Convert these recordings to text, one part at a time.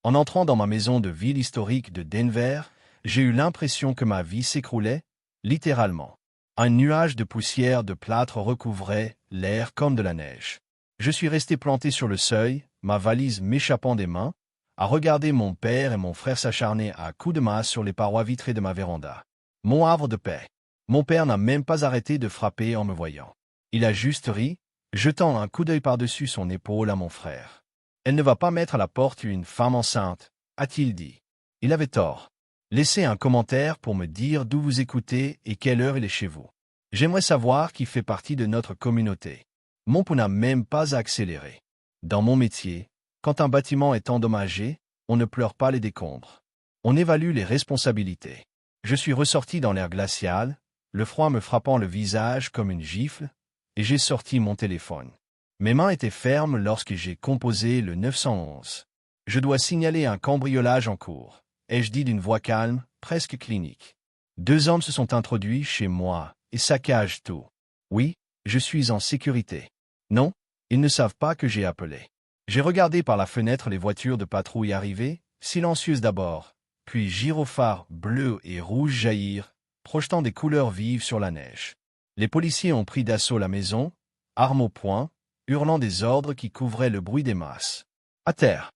En entrant dans ma maison de ville historique de Denver, j'ai eu l'impression que ma vie s'écroulait, littéralement. Un nuage de poussière de plâtre recouvrait l'air comme de la neige. Je suis resté planté sur le seuil, ma valise m'échappant des mains, à regarder mon père et mon frère s'acharner à coups de masse sur les parois vitrées de ma véranda. Mon havre de paix. Mon père n'a même pas arrêté de frapper en me voyant. Il a juste ri, jetant un coup d'œil par-dessus son épaule à mon frère. « Elle ne va pas mettre à la porte une femme enceinte, » a-t-il dit. Il avait tort. Laissez un commentaire pour me dire d'où vous écoutez et quelle heure il est chez vous. J'aimerais savoir qui fait partie de notre communauté. Mon pouls n'a même pas accéléré. Dans mon métier, quand un bâtiment est endommagé, on ne pleure pas les décombres. On évalue les responsabilités. Je suis ressorti dans l'air glacial, le froid me frappant le visage comme une gifle, et j'ai sorti mon téléphone. Mes mains étaient fermes lorsque j'ai composé le 911. Je dois signaler un cambriolage en cours, ai-je dit d'une voix calme, presque clinique. 2 hommes se sont introduits chez moi et saccagent tout. Oui, je suis en sécurité. Non, ils ne savent pas que j'ai appelé. J'ai regardé par la fenêtre les voitures de patrouille arriver, silencieuses d'abord, puis gyrophares bleus et rouges jaillir, projetant des couleurs vives sur la neige. Les policiers ont pris d'assaut la maison, armes au poing, hurlant des ordres qui couvraient le bruit des masses. À terre.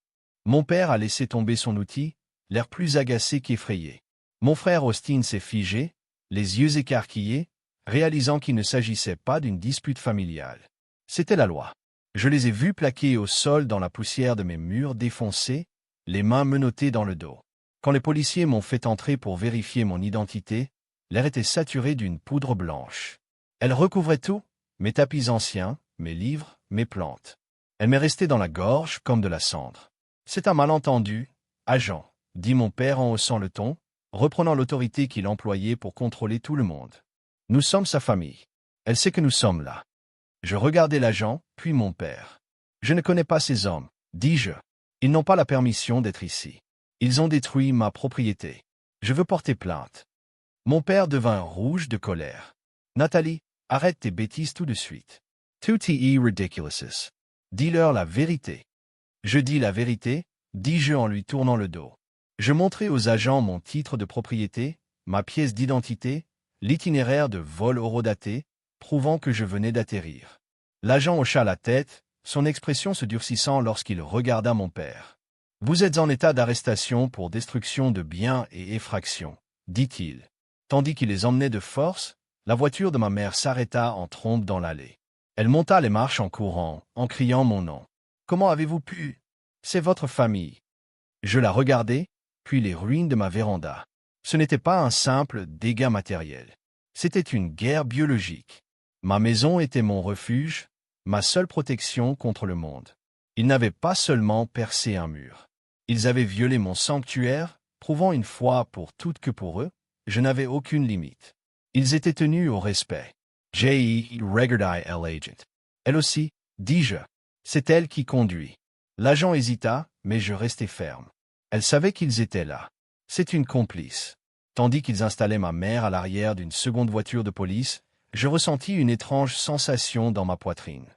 Mon père a laissé tomber son outil, l'air plus agacé qu'effrayé. Mon frère Austin s'est figé, les yeux écarquillés, réalisant qu'il ne s'agissait pas d'une dispute familiale. C'était la loi. Je les ai vus plaqués au sol dans la poussière de mes murs défoncés, les mains menottées dans le dos. Quand les policiers m'ont fait entrer pour vérifier mon identité, l'air était saturé d'une poudre blanche. Elle recouvrait tout, mes tapis anciens, mes livres, mes plantes. Elle m'est restée dans la gorge comme de la cendre. C'est un malentendu, agent, dit mon père en haussant le ton, reprenant l'autorité qu'il employait pour contrôler tout le monde. Nous sommes sa famille. Elle sait que nous sommes là. Je regardai l'agent, puis mon père. Je ne connais pas ces hommes, dis-je. Ils n'ont pas la permission d'être ici. Ils ont détruit ma propriété. Je veux porter plainte. Mon père devint rouge de colère. Nathalie, arrête tes bêtises tout de suite. Tout est ridiculous. Dis-leur la vérité. Je dis la vérité, dis-je en lui tournant le dos. Je montrai aux agents mon titre de propriété, ma pièce d'identité, l'itinéraire de vol horodaté, prouvant que je venais d'atterrir. L'agent hocha la tête, son expression se durcissant lorsqu'il regarda mon père. « Vous êtes en état d'arrestation pour destruction de biens et effraction, » dit-il. Tandis qu'il les emmenait de force, la voiture de ma mère s'arrêta en trombe dans l'allée. Elle monta les marches en courant, en criant mon nom. « Comment avez-vous pu? C'est votre famille. » Je la regardai, puis les ruines de ma véranda. Ce n'était pas un simple dégât matériel. C'était une guerre biologique. Ma maison était mon refuge, ma seule protection contre le monde. Ils n'avaient pas seulement percé un mur. Ils avaient violé mon sanctuaire, prouvant une fois pour toutes que pour eux, je n'avais aucune limite. Ils étaient tenus au respect. J.E. Regardai l'agent. Elle aussi, dis-je. C'est elle qui conduit. L'agent hésita, mais je restai ferme. Elle savait qu'ils étaient là. C'est une complice. Tandis qu'ils installaient ma mère à l'arrière d'une seconde voiture de police, je ressentis une étrange sensation dans ma poitrine.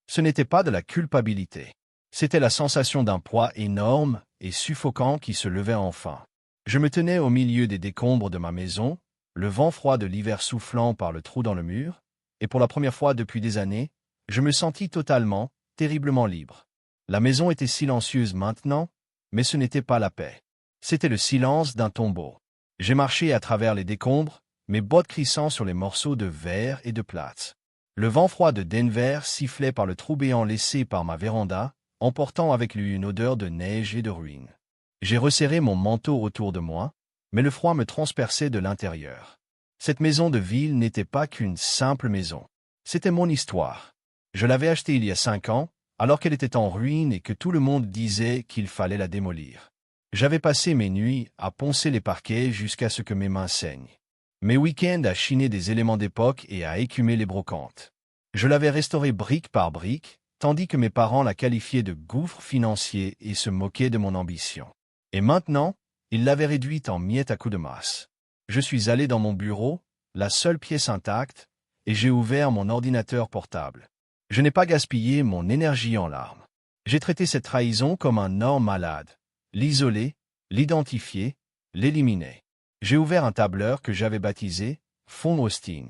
Ce n'était pas de la culpabilité. C'était la sensation d'un poids énorme et suffocant qui se levait enfin. Je me tenais au milieu des décombres de ma maison, le vent froid de l'hiver soufflant par le trou dans le mur, et pour la première fois depuis des années, je me sentis totalement, terriblement libre. La maison était silencieuse maintenant, mais ce n'était pas la paix. C'était le silence d'un tombeau. J'ai marché à travers les décombres, mes bottes crissant sur les morceaux de verre et de plâtre. Le vent froid de Denver sifflait par le trou béant laissé par ma véranda, emportant avec lui une odeur de neige et de ruines. J'ai resserré mon manteau autour de moi, mais le froid me transperçait de l'intérieur. Cette maison de ville n'était pas qu'une simple maison. C'était mon histoire. Je l'avais achetée il y a 5 ans, alors qu'elle était en ruine et que tout le monde disait qu'il fallait la démolir. J'avais passé mes nuits à poncer les parquets jusqu'à ce que mes mains saignent. Mes week-ends à chiner des éléments d'époque et à écumer les brocantes. Je l'avais restaurée brique par brique, tandis que mes parents la qualifiaient de gouffre financier et se moquaient de mon ambition. Et maintenant, ils l'avaient réduite en miettes à coups de masse. Je suis allé dans mon bureau, la seule pièce intacte, et j'ai ouvert mon ordinateur portable. Je n'ai pas gaspillé mon énergie en larmes. J'ai traité cette trahison comme un homme malade, l'isoler, l'identifier, l'éliminer. J'ai ouvert un tableur que j'avais baptisé « Fonds Austin ».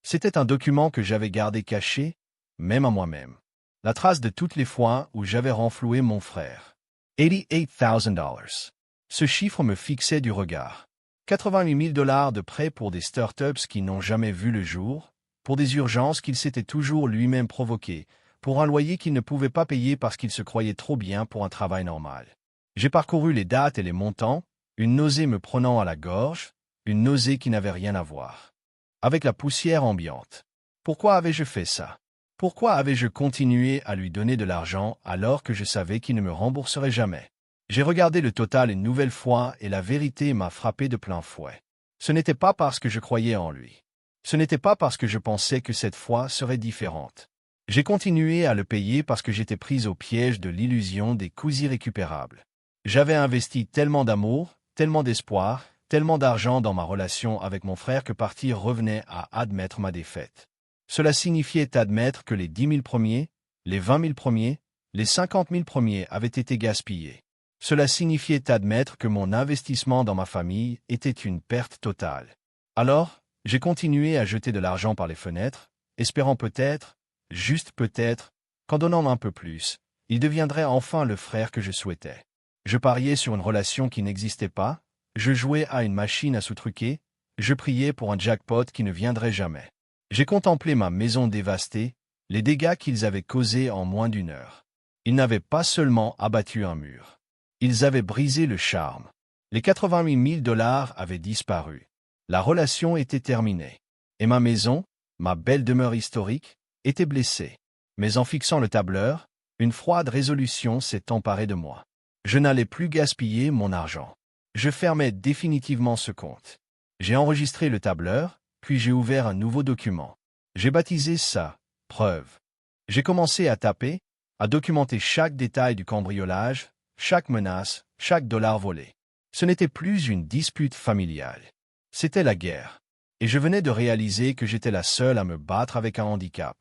C'était un document que j'avais gardé caché, même à moi-même. La trace de toutes les fois où j'avais renfloué mon frère. $88,000. Ce chiffre me fixait du regard. 88 000 $ de prêts pour des startups qui n'ont jamais vu le jour, pour des urgences qu'il s'était toujours lui-même provoquées, pour un loyer qu'il ne pouvait pas payer parce qu'il se croyait trop bien pour un travail normal. J'ai parcouru les dates et les montants, une nausée me prenant à la gorge, une nausée qui n'avait rien à voir avec la poussière ambiante. Pourquoi avais-je fait ça? Pourquoi avais-je continué à lui donner de l'argent alors que je savais qu'il ne me rembourserait jamais? J'ai regardé le total une nouvelle fois et la vérité m'a frappé de plein fouet. Ce n'était pas parce que je croyais en lui. Ce n'était pas parce que je pensais que cette fois serait différente. J'ai continué à le payer parce que j'étais prise au piège de l'illusion des coûts irrécupérables. J'avais investi tellement d'amour, tellement d'espoir, tellement d'argent dans ma relation avec mon frère que partir revenait à admettre ma défaite. Cela signifiait admettre que les 10 000 premiers, les 20 000 premiers, les 50 000 premiers avaient été gaspillés. Cela signifiait admettre que mon investissement dans ma famille était une perte totale. Alors, j'ai continué à jeter de l'argent par les fenêtres, espérant peut-être, juste peut-être, qu'en donnant un peu plus, il deviendrait enfin le frère que je souhaitais. Je pariais sur une relation qui n'existait pas, je jouais à une machine à sous-truquer, je priais pour un jackpot qui ne viendrait jamais. J'ai contemplé ma maison dévastée, les dégâts qu'ils avaient causés en moins d'une heure. Ils n'avaient pas seulement abattu un mur. Ils avaient brisé le charme. Les 88 000 $ avaient disparu. La relation était terminée. Et ma maison, ma belle demeure historique, était blessée. Mais en fixant le tableur, une froide résolution s'est emparée de moi. Je n'allais plus gaspiller mon argent. Je fermais définitivement ce compte. J'ai enregistré le tableur, puis j'ai ouvert un nouveau document. J'ai baptisé ça « Preuve ». J'ai commencé à taper, à documenter chaque détail du cambriolage, chaque menace, chaque dollar volé. Ce n'était plus une dispute familiale. C'était la guerre. Et je venais de réaliser que j'étais la seule à me battre avec un handicap.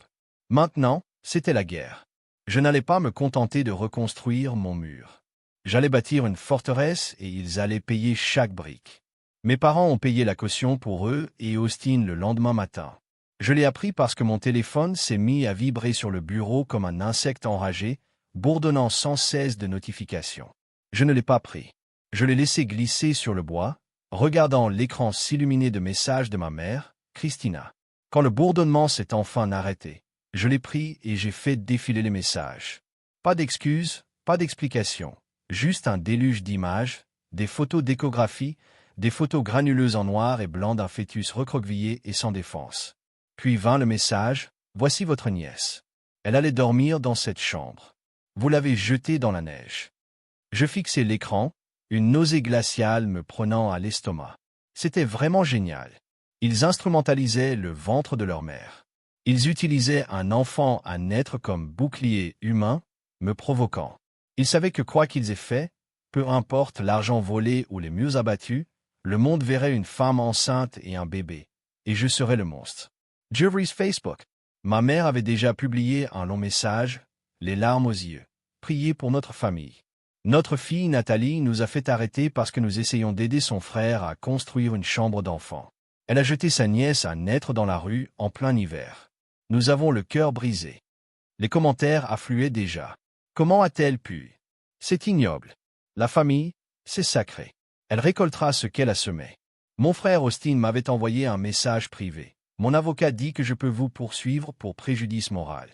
Maintenant, c'était la guerre. Je n'allais pas me contenter de reconstruire mon mur. J'allais bâtir une forteresse et ils allaient payer chaque brique. Mes parents ont payé la caution pour eux et Austin le lendemain matin. Je l'ai appris parce que mon téléphone s'est mis à vibrer sur le bureau comme un insecte enragé, bourdonnant sans cesse de notifications. Je ne l'ai pas pris. Je l'ai laissé glisser sur le bois, regardant l'écran s'illuminer de messages de ma mère, Christina. Quand le bourdonnement s'est enfin arrêté, je l'ai pris et j'ai fait défiler les messages. Pas d'excuses, pas d'explications. Juste un déluge d'images, des photos d'échographie, des photos granuleuses en noir et blanc d'un fœtus recroquevillé et sans défense. Puis vint le message, « Voici votre nièce. Elle allait dormir dans cette chambre. Vous l'avez jetée dans la neige. » Je fixai l'écran, une nausée glaciale me prenant à l'estomac. C'était vraiment génial. Ils instrumentalisaient le ventre de leur mère. Ils utilisaient un enfant à naître comme bouclier humain, me provoquant. Ils savaient que quoi qu'ils aient fait, peu importe l'argent volé ou les murs abattus, le monde verrait une femme enceinte et un bébé, et je serais le monstre. Jeffrey's Facebook. Ma mère avait déjà publié un long message, les larmes aux yeux. Priez pour notre famille. Notre fille Nathalie nous a fait arrêter parce que nous essayons d'aider son frère à construire une chambre d'enfant. Elle a jeté sa nièce à naître dans la rue en plein hiver. Nous avons le cœur brisé. Les commentaires affluaient déjà. Comment a-t-elle pu? C'est ignoble. La famille, c'est sacré. Elle récoltera ce qu'elle a semé. Mon frère Austin m'avait envoyé un message privé. Mon avocat dit que je peux vous poursuivre pour préjudice moral.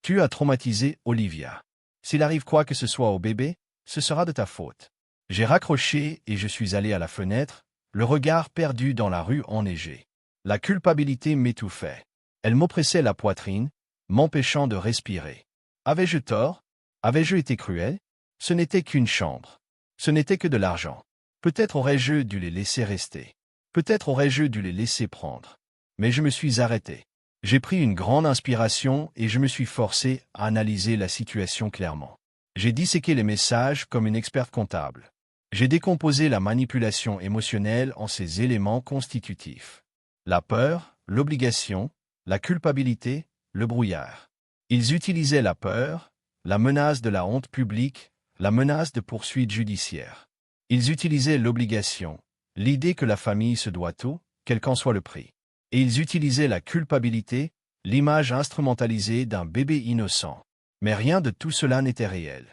Tu as traumatisé Olivia. S'il arrive quoi que ce soit au bébé, ce sera de ta faute. J'ai raccroché et je suis allé à la fenêtre, le regard perdu dans la rue enneigée. La culpabilité m'étouffait. Elle m'oppressait la poitrine, m'empêchant de respirer. Avais-je tort? Avais-je été cruel? Ce n'était qu'une chambre. Ce n'était que de l'argent. Peut-être aurais-je dû les laisser rester. Peut-être aurais-je dû les laisser prendre. Mais je me suis arrêté. J'ai pris une grande inspiration et je me suis forcé à analyser la situation clairement. J'ai disséqué les messages comme une experte comptable. J'ai décomposé la manipulation émotionnelle en ses éléments constitutifs. La peur, l'obligation, la culpabilité, le brouillard. Ils utilisaient la peur, la menace de la honte publique, la menace de poursuites judiciaires. Ils utilisaient l'obligation, l'idée que la famille se doit tout, quel qu'en soit le prix. Et ils utilisaient la culpabilité, l'image instrumentalisée d'un bébé innocent. Mais rien de tout cela n'était réel.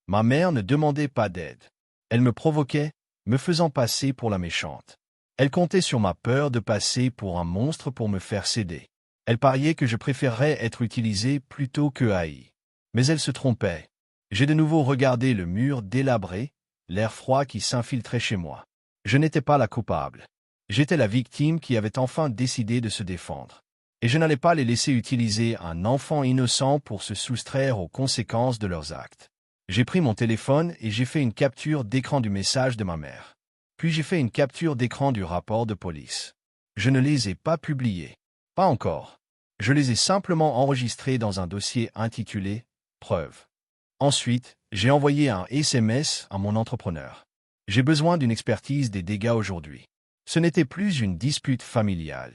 Ma mère ne demandait pas d'aide. Elle me provoquait, me faisant passer pour la méchante. Elle comptait sur ma peur de passer pour un monstre pour me faire céder. Elle pariait que je préférerais être utilisé plutôt que haï. Mais elle se trompait. J'ai de nouveau regardé le mur délabré, l'air froid qui s'infiltrait chez moi. Je n'étais pas la coupable. J'étais la victime qui avait enfin décidé de se défendre. Et je n'allais pas les laisser utiliser un enfant innocent pour se soustraire aux conséquences de leurs actes. J'ai pris mon téléphone et j'ai fait une capture d'écran du message de ma mère. Puis j'ai fait une capture d'écran du rapport de police. Je ne les ai pas publiés. Pas encore. Je les ai simplement enregistrés dans un dossier intitulé « Preuve ». Ensuite, j'ai envoyé un SMS à mon entrepreneur. J'ai besoin d'une expertise des dégâts aujourd'hui. Ce n'était plus une dispute familiale.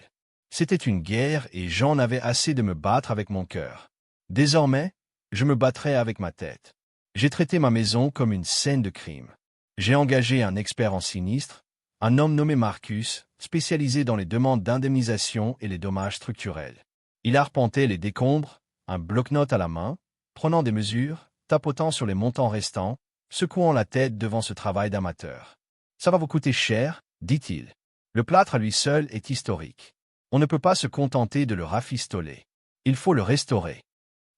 C'était une guerre et j'en avais assez de me battre avec mon cœur. Désormais, je me battrais avec ma tête. J'ai traité ma maison comme une scène de crime. J'ai engagé un expert en sinistre, un homme nommé Marcus, spécialisé dans les demandes d'indemnisation et les dommages structurels. Il arpentait les décombres, un bloc-notes à la main, prenant des mesures, tapotant sur les montants restants, secouant la tête devant ce travail d'amateur. « Ça va vous coûter cher », dit-il. Le plâtre à lui seul est historique. On ne peut pas se contenter de le rafistoler. Il faut le restaurer.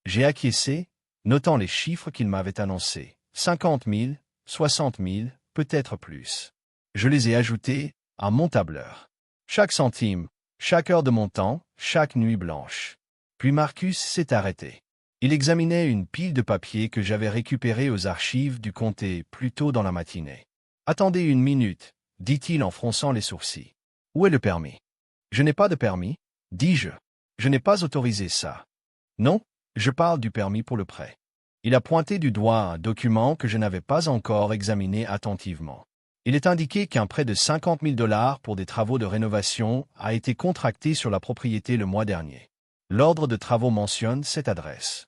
J'ai acquiescé, notant les chiffres qu'il m'avait annoncés. 50 000, 60 000, peut-être plus. Je les ai ajoutés à mon tableur. Chaque centime, chaque heure de mon temps, chaque nuit blanche. Puis Marcus s'est arrêté. Il examinait une pile de papiers que j'avais récupérés aux archives du comté plus tôt dans la matinée. « Attendez une minute, » dit-il en fronçant les sourcils. « Où est le permis ?»« Je n'ai pas de permis, » dis-je. « Je n'ai pas autorisé ça. »« Non, je parle du permis pour le prêt. » Il a pointé du doigt un document que je n'avais pas encore examiné attentivement. Il est indiqué qu'un prêt de 50 000 $ pour des travaux de rénovation a été contracté sur la propriété le mois dernier. L'ordre de travaux mentionne cette adresse.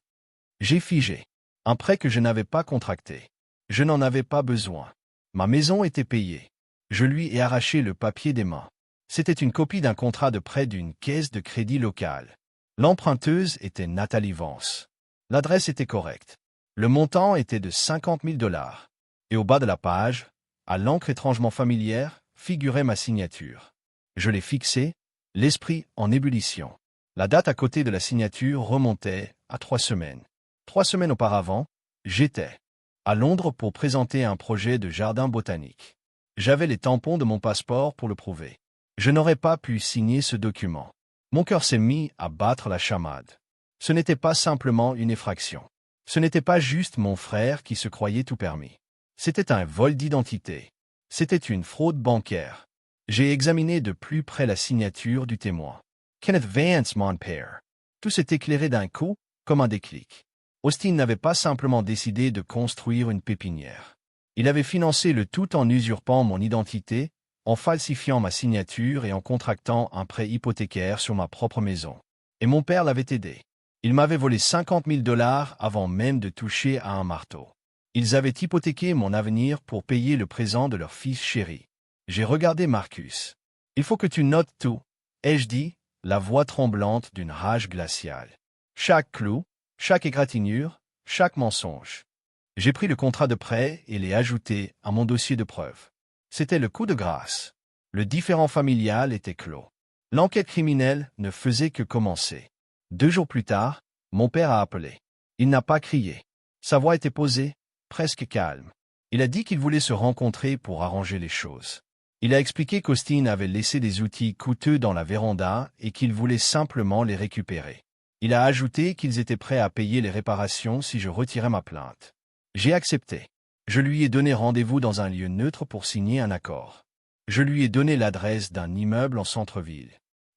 J'ai figé. Un prêt que je n'avais pas contracté. Je n'en avais pas besoin. Ma maison était payée. Je lui ai arraché le papier des mains. C'était une copie d'un contrat de prêt d'une caisse de crédit locale. L'emprunteuse était Nathalie Vance. L'adresse était correcte. Le montant était de 50 000 $. Et au bas de la page, à l'encre étrangement familière, figurait ma signature. Je l'ai fixée, l'esprit en ébullition. La date à côté de la signature remontait à 3 semaines. 3 semaines auparavant, j'étais à Londres pour présenter un projet de jardin botanique. J'avais les tampons de mon passeport pour le prouver. Je n'aurais pas pu signer ce document. Mon cœur s'est mis à battre la chamade. Ce n'était pas simplement une effraction. Ce n'était pas juste mon frère qui se croyait tout permis. C'était un vol d'identité. C'était une fraude bancaire. J'ai examiné de plus près la signature du témoin. Kenneth Vance, mon père. Tout s'est éclairé d'un coup, comme un déclic. Austin n'avait pas simplement décidé de construire une pépinière. Il avait financé le tout en usurpant mon identité, en falsifiant ma signature et en contractant un prêt hypothécaire sur ma propre maison. Et mon père l'avait aidé. Il m'avait volé 50 000 $ avant même de toucher à un marteau. Ils avaient hypothéqué mon avenir pour payer le présent de leur fils chéri. J'ai regardé Marcus. « Il faut que tu notes tout, » ai-je dit, la voix tremblante d'une rage glaciale. Chaque clou, chaque égratignure, chaque mensonge. J'ai pris le contrat de prêt et l'ai ajouté à mon dossier de preuve. C'était le coup de grâce. Le différend familial était clos. L'enquête criminelle ne faisait que commencer. 2 jours plus tard, mon père a appelé. Il n'a pas crié. Sa voix était posée, presque calme. Il a dit qu'il voulait se rencontrer pour arranger les choses. Il a expliqué qu'Austin avait laissé des outils coûteux dans la véranda et qu'il voulait simplement les récupérer. Il a ajouté qu'ils étaient prêts à payer les réparations si je retirais ma plainte. J'ai accepté. Je lui ai donné rendez-vous dans un lieu neutre pour signer un accord. Je lui ai donné l'adresse d'un immeuble en centre-ville.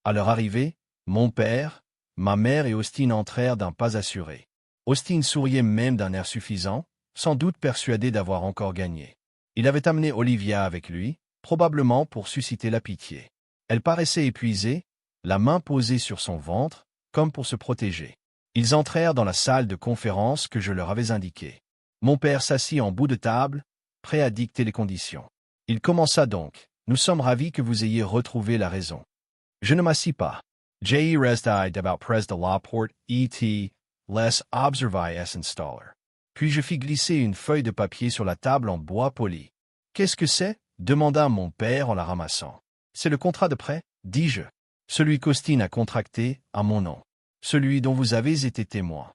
À leur arrivée, mon père, ma mère et Austin entrèrent d'un pas assuré. Austin souriait même d'un air suffisant, sans doute persuadé d'avoir encore gagné. Il avait amené Olivia avec lui, probablement pour susciter la pitié. Elle paraissait épuisée, la main posée sur son ventre, comme pour se protéger. Ils entrèrent dans la salle de conférence que je leur avais indiquée. Mon père s'assit en bout de table, prêt à dicter les conditions. Il commença donc. Nous sommes ravis que vous ayez retrouvé la raison. Je ne m'assis pas. J.E. resdied about pres de la porte et les observai installer. Puis je fis glisser une feuille de papier sur la table en bois poli. Qu'est-ce que c'est? Demanda mon père en la ramassant. C'est le contrat de prêt, dis-je. Celui qu'Austin a contracté à mon nom. Celui dont vous avez été témoin.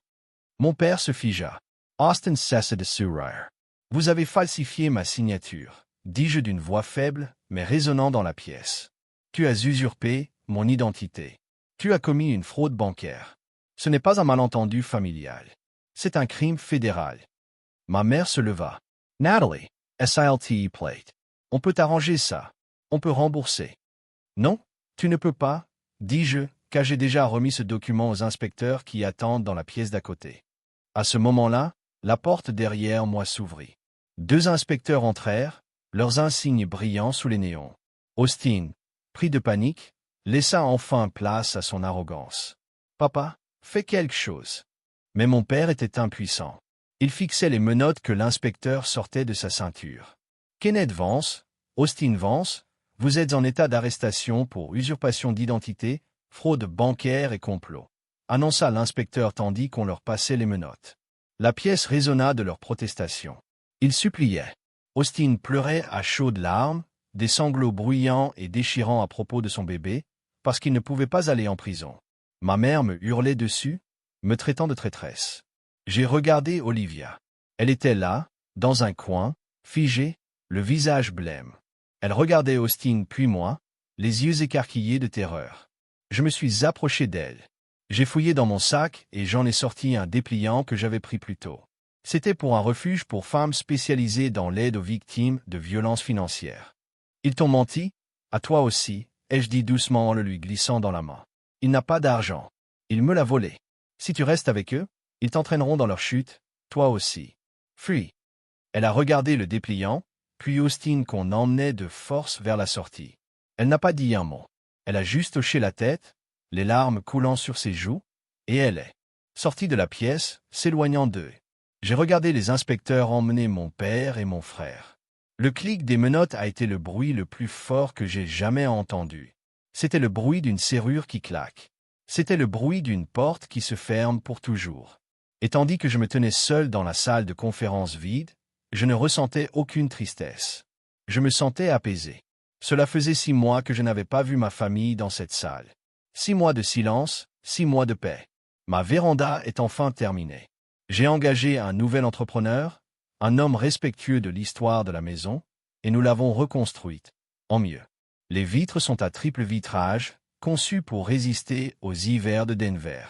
Mon père se figea. Austin cessa de sourire. Vous avez falsifié ma signature, dis-je d'une voix faible, mais résonnant dans la pièce. Tu as usurpé mon identité. Tu as commis une fraude bancaire. Ce n'est pas un malentendu familial. C'est un crime fédéral. Ma mère se leva. Natalie, SILTE plate. On peut arranger ça. On peut rembourser. Non, tu ne peux pas, dis-je, car j'ai déjà remis ce document aux inspecteurs qui attendent dans la pièce d'à côté. À ce moment-là, la porte derrière moi s'ouvrit. 2 inspecteurs entrèrent, leurs insignes brillants sous les néons. Austin, pris de panique, laissa enfin place à son arrogance. « Papa, fais quelque chose. » Mais mon père était impuissant. Il fixait les menottes que l'inspecteur sortait de sa ceinture. « Kenneth Vance, Austin Vance, vous êtes en état d'arrestation pour usurpation d'identité, fraude bancaire et complot. » annonça l'inspecteur tandis qu'on leur passait les menottes. La pièce résonna de leurs protestations. Ils suppliaient. Austin pleurait à chaudes larmes, des sanglots bruyants et déchirants à propos de son bébé, parce qu'il ne pouvait pas aller en prison. Ma mère me hurlait dessus, me traitant de traîtresse. J'ai regardé Olivia. Elle était là, dans un coin, figée, le visage blême. Elle regardait Austin puis moi, les yeux écarquillés de terreur. Je me suis approché d'elle. J'ai fouillé dans mon sac et j'en ai sorti un dépliant que j'avais pris plus tôt. C'était pour un refuge pour femmes spécialisées dans l'aide aux victimes de violences financières. Ils t'ont menti? À toi aussi, ai-je dit doucement en le lui glissant dans la main. Il n'a pas d'argent. Il me l'a volé. Si tu restes avec eux, ils t'entraîneront dans leur chute, toi aussi. Fuis. Elle a regardé le dépliant, puis Austin qu'on emmenait de force vers la sortie. Elle n'a pas dit un mot. Elle a juste hoché la tête, les larmes coulant sur ses joues, et elle est sortie de la pièce, s'éloignant d'eux. J'ai regardé les inspecteurs emmener mon père et mon frère. Le clic des menottes a été le bruit le plus fort que j'ai jamais entendu. C'était le bruit d'une serrure qui claque. C'était le bruit d'une porte qui se ferme pour toujours. Et tandis que je me tenais seul dans la salle de conférence vide, je ne ressentais aucune tristesse. Je me sentais apaisé. Cela faisait 6 mois que je n'avais pas vu ma famille dans cette salle. 6 mois de silence, 6 mois de paix. Ma véranda est enfin terminée. J'ai engagé un nouvel entrepreneur, un homme respectueux de l'histoire de la maison, et nous l'avons reconstruite, en mieux. Les vitres sont à triple vitrage, conçues pour résister aux hivers de Denver.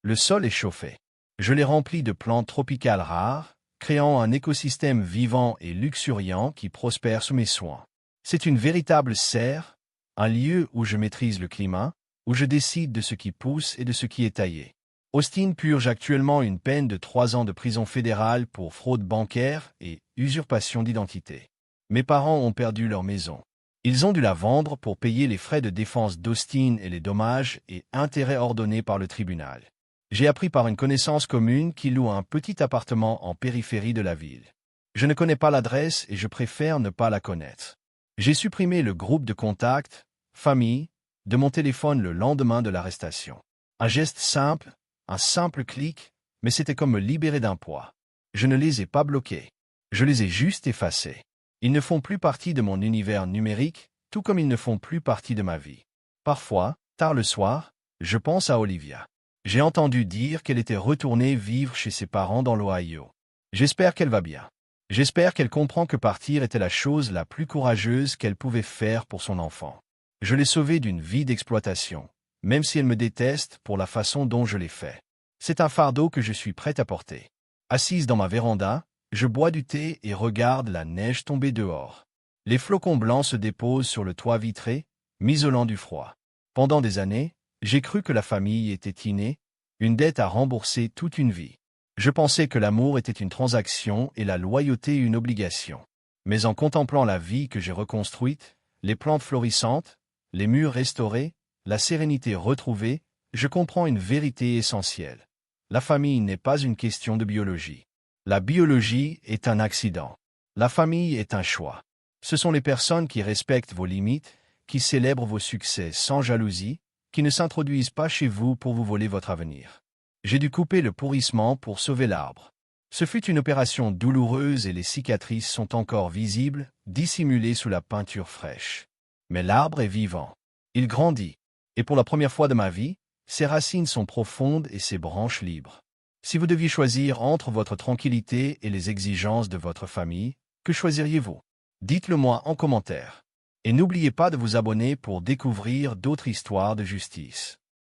Le sol est chauffé. Je l'ai rempli de plantes tropicales rares, créant un écosystème vivant et luxuriant qui prospère sous mes soins. C'est une véritable serre, un lieu où je maîtrise le climat, où je décide de ce qui pousse et de ce qui est taillé. Austin purge actuellement une peine de 3 ans de prison fédérale pour fraude bancaire et usurpation d'identité. Mes parents ont perdu leur maison. Ils ont dû la vendre pour payer les frais de défense d'Austin et les dommages et intérêts ordonnés par le tribunal. J'ai appris par une connaissance commune qu'il loue un petit appartement en périphérie de la ville. Je ne connais pas l'adresse et je préfère ne pas la connaître. J'ai supprimé le groupe de contact, famille, de mon téléphone le lendemain de l'arrestation. Un geste simple, un simple clic, mais c'était comme me libérer d'un poids. Je ne les ai pas bloqués. Je les ai juste effacés. Ils ne font plus partie de mon univers numérique, tout comme ils ne font plus partie de ma vie. Parfois, tard le soir, je pense à Olivia. J'ai entendu dire qu'elle était retournée vivre chez ses parents dans l'Ohio. J'espère qu'elle va bien. J'espère qu'elle comprend que partir était la chose la plus courageuse qu'elle pouvait faire pour son enfant. Je l'ai sauvée d'une vie d'exploitation, même si elle me déteste pour la façon dont je l'ai fait. C'est un fardeau que je suis prêt à porter. Assise dans ma véranda, je bois du thé et regarde la neige tomber dehors. Les flocons blancs se déposent sur le toit vitré, m'isolant du froid. Pendant des années, j'ai cru que la famille était innée, une dette à rembourser toute une vie. Je pensais que l'amour était une transaction et la loyauté une obligation. Mais en contemplant la vie que j'ai reconstruite, les plantes florissantes, les murs restaurés, la sérénité retrouvée, je comprends une vérité essentielle. La famille n'est pas une question de biologie. La biologie est un accident. La famille est un choix. Ce sont les personnes qui respectent vos limites, qui célèbrent vos succès sans jalousie, qui ne s'introduisent pas chez vous pour vous voler votre avenir. J'ai dû couper le pourrissement pour sauver l'arbre. Ce fut une opération douloureuse et les cicatrices sont encore visibles, dissimulées sous la peinture fraîche. Mais l'arbre est vivant. Il grandit. Et pour la première fois de ma vie, ses racines sont profondes et ses branches libres. Si vous deviez choisir entre votre tranquillité et les exigences de votre famille, que choisiriez-vous? Dites-le moi en commentaire. Et n'oubliez pas de vous abonner pour découvrir d'autres histoires de justice.